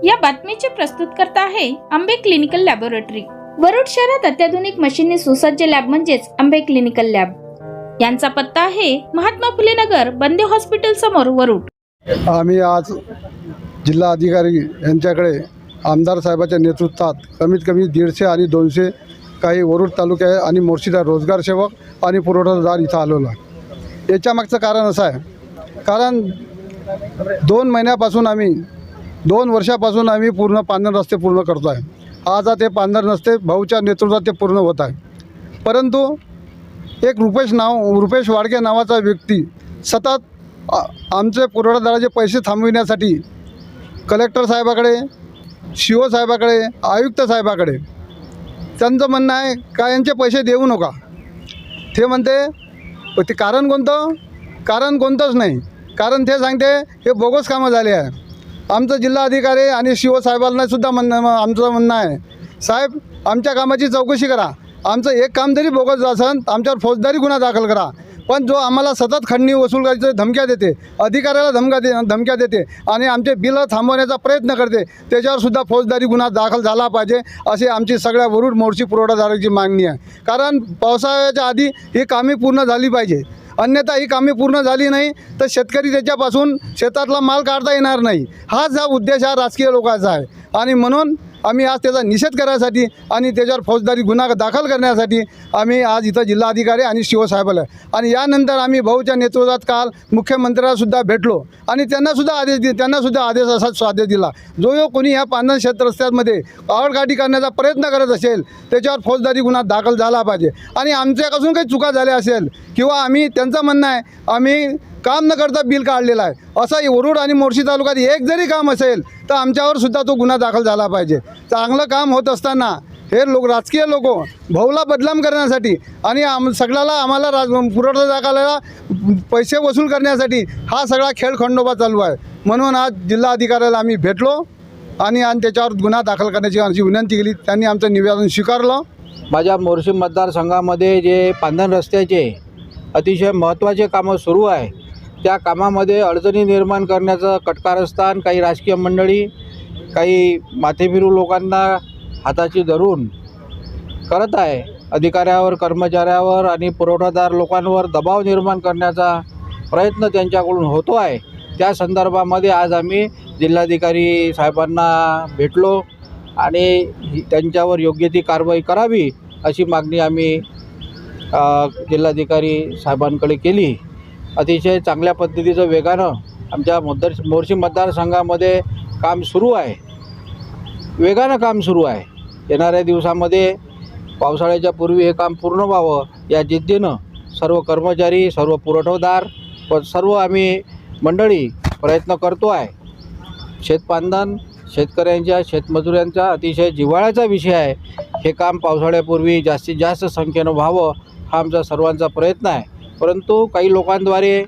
या बातमीचे प्रस्तुतकर्ता आहे आंबे क्लिनिकल लॅबोरेटरी। वरुड शहरात अत्याधुनिक मशीनने सुसज्ज लॅब म्हणजेच आंबे क्लिनिकल लॅब। यांचा पत्ता आहे महात्मा फुले नगर, बंदे हॉस्पिटल समोर, वरुड। आम्ही आज जिल्हा अधिकारी यांच्याकडे आमदार साहेबांच्या नेतृत्वात कमीत कमी 150 आणि 200 काही वरुड तालुक्या आणि मोर्शीदा रोजगार सेवक आणि पुरवठादार इथं आलेलो आहे। याच्या मागचं कारण असं आहे, कारण 2 वर्षापासून आम्ही पूर्ण पांढर रस्ते पूर्ण करतो आहे। आज ते पांढर रस्ते भाऊच्या नेतृत्वात ते पूर्ण होत आहे, परंतु एक रुपेश वाडके नावाचा व्यक्ती सतत आमचे पुरवठादाराचे पैसे थांबविण्यासाठी कलेक्टर साहेबाकडे, CO साहेबाकडे, आयुक्त साहेबाकडे त्यांचं म्हणणं आहे का यांचे पैसे देऊ नका। ते म्हणते ते कारण कोणतं? कारण कोणतंच नाही। कारण ते सांगते हे बोगस कामं झाले आहे। आमचं जिल्हा अधिकारी आणि CO साहेबांना सुद्धा आमचं म्हणणं आहे, साहेब आमच्या कामाची चौकशी करा। आमचं एक काम जरी बोगस असेल तर आमच्यावर फौजदारी गुन्हा दाखल करा। पण जो आम्हाला सतत खंडणी वसूल करायची धमक्या देते, अधिकाऱ्याला धमक्या देते आणि आमचे बिलं थांबवण्याचा प्रयत्न करते, त्याच्यावर सुद्धा फौजदारी गुन्हा दाखल झाला पाहिजे, अशी आमची सगळ्या वरुड मोर्शी पुरवठादाराची मागणी आहे। कारण पावसाळ्याच्या आधी ही कामे पूर्ण झाली पाहिजे, अन्यथा ही कामे पूर्ण झाली नाही तर शेतकरी त्याच्यापासून शेतातला माल काढता येणार नाही। हाच उद्देश हा राजकीय लोकांचा आहे आणि म्हणून आम्ही आज त्याचा निषेध करण्यासाठी आणि त्याच्यावर फौजदारी गुन्हा दाखल करण्यासाठी आम्ही आज इथं जिल्हाधिकारी आणि CO साहेबाला आणि यानंतर आम्ही भाऊच्या नेतृत्वात काल मुख्यमंत्र्याला सुद्धा भेटलो आणि त्यांना सुद्धा आदेश असाच आदेश दिला, जो कोणी ह्या पांढर शेत रस्त्यांमध्ये आवडकाठी करण्याचा प्रयत्न करत असेल त्याच्यावर फौजदारी गुन्हा दाखल झाला पाहिजे। आणि आमच्यापासून काही चुका झाल्या असेल किंवा आम्ही त्यांचं म्हणणं आहे आम्ही काम न करता बिल काढलेलं आहे, असं वरुड आणि मोर्शी तालुक्यात एक जरी काम असेल तर आमच्यावर सुद्धा तो गुन्हा दाखल झाला पाहिजे। चांगलं काम होत असताना हे राजकीय लोक भाऊला बदनाम करण्यासाठी आणि आम्हाला पुरवठादाराला पैसे वसूल करण्यासाठी हा सगळा खेळ खंडोबा चालू आहे। म्हणून आज जिल्हाधिकाऱ्याला आम्ही भेटलो आणि त्याच्यावर गुन्हा दाखल करण्याची आमची विनंती केली। त्यांनी आमचं निवेदन स्वीकारलं। माझ्या मोर्शी मतदारसंघामध्ये जे पांढर रस्त्याचे अतिशय महत्त्वाचे कामं सुरू आहे, त्या कामामध्ये अडचणी निर्माण करण्याचं कटकारस्थान काही राजकीय मंडळी, काही माथेफिरू लोकांना हाताची धरून करत आहे। अधिकाऱ्यावर, कर्मचाऱ्यावर आणि पुरवठादार लोकांवर दबाव निर्माण करण्याचा प्रयत्न त्यांच्याकडून होतो आहे। त्या संदर्भामध्ये आज आम्ही जिल्हाधिकारी साहेबांना भेटलो आणि त्यांच्यावर योग्य ती कारवाई करावी अशी मागणी आम्ही जिल्हाधिकारी साहेबांकडे केली। अतिशय चांगल्या पद्धतीचं वेगानं आमच्या मोर्शी मतदारसंघामध्ये काम सुरू आहे, वेगानं काम सुरू आहे। येणाऱ्या दिवसामध्ये पावसाळ्याच्या पूर्वी हे काम पूर्ण व्हावं या जिद्दीनं सर्व कर्मचारी, सर्व पुरवठादार व सर्व आम्ही मंडळी प्रयत्न करतो आहे। शेतपांधन शेतकऱ्यांच्या, शेतमजुरांचा अतिशय जिव्हाळ्याचा विषय आहे। हे काम पावसाळ्यापूर्वी जास्तीत जास्त संख्येनं व्हावं हा आमचा सर्वांचा प्रयत्न आहे। परंतु काही लोकांद्वारे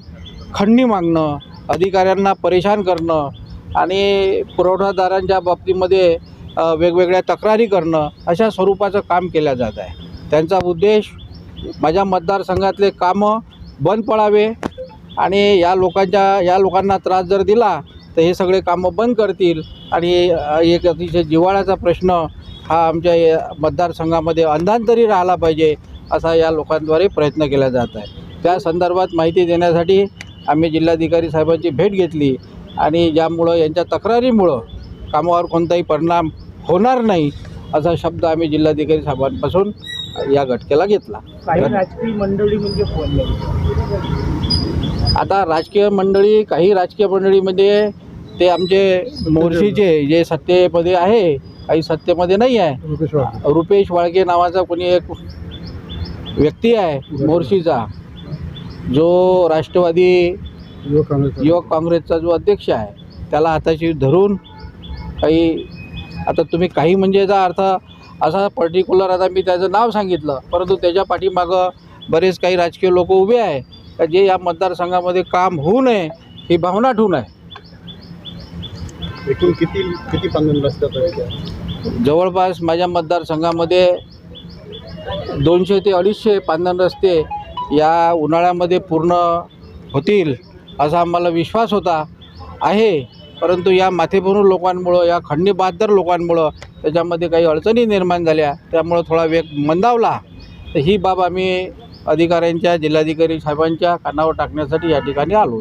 खंडणी मागणं, अधिकाऱ्यांना परेशान करणं आणि पुरवठादारांच्या बाबतीमध्ये वेगवेगळ्या तक्रारी करणं अशा स्वरूपाचं काम केलं जात आहे। त्यांचा उद्देश माझ्या मतदारसंघातले कामं बंद पडावे आणि या लोकांना त्रास जर दिला तर हे सगळे कामं बंद करतील आणि एक अतिशय जिव्हाळ्याचा प्रश्न हा आमच्या या मतदारसंघामध्ये अंधांतरी राहिला पाहिजे असा या लोकांद्वारे प्रयत्न केला जात आहे। त्या संदर्भात माहिती देण्यासाठी आम्ही जिल्हाधिकारी साहेबांची भेट घेतली आणि ज्यामुळं यांच्या तक्रारीमुळं कामावर कोणताही परिणाम होणार नाही असा शब्द आम्ही जिल्हाधिकारी साहेबांपासून या घटकेला घेतला। काही राजकीय मंडळी म्हणजे कोण? आता काही राजकीय मंडळीमध्ये ते आमचे मोर्शीचे जे सत्तेमध्ये आहे, काही सत्तेमध्ये नाही आहे। रुपेश वाळके नावाचा कोणी एक व्यक्ती आहे मोर्शीचा, जो राष्ट्रवादी युवक काँग्रेसचा जो अध्यक्ष आहे, त्याला हाताशी धरून काही, आता तुम्ही काही म्हणजे याचा अर्थ असा पर्टिक्युलर, आता मी त्याचं नाव सांगितलं परंतु त्याच्या पाठीमागं बरेच काही राजकीय लोक उभे आहे का जे या मतदारसंघामध्ये काम होऊ नये ही भावना ठेवून आहे। एकूण किती पांढर रस्ते? जवळपास माझ्या मतदारसंघामध्ये 200 ते 250 पांढर रस्ते या उन्हाळ्यामध्ये पूर्ण होतील असा आम्हाला विश्वास आहे। परंतु या माथेफिरू लोकांमुळं, या खंडीबहाद्दर लोकांमुळं त्याच्यामध्ये काही अडचणी निर्माण झाल्या, त्यामुळं थोडा वेग मंदावला. तर ही बाब आम्ही अधिकाऱ्यांच्या, जिल्हाधिकारी साहेबांच्या कानावर टाकण्यासाठी या ठिकाणी आलो.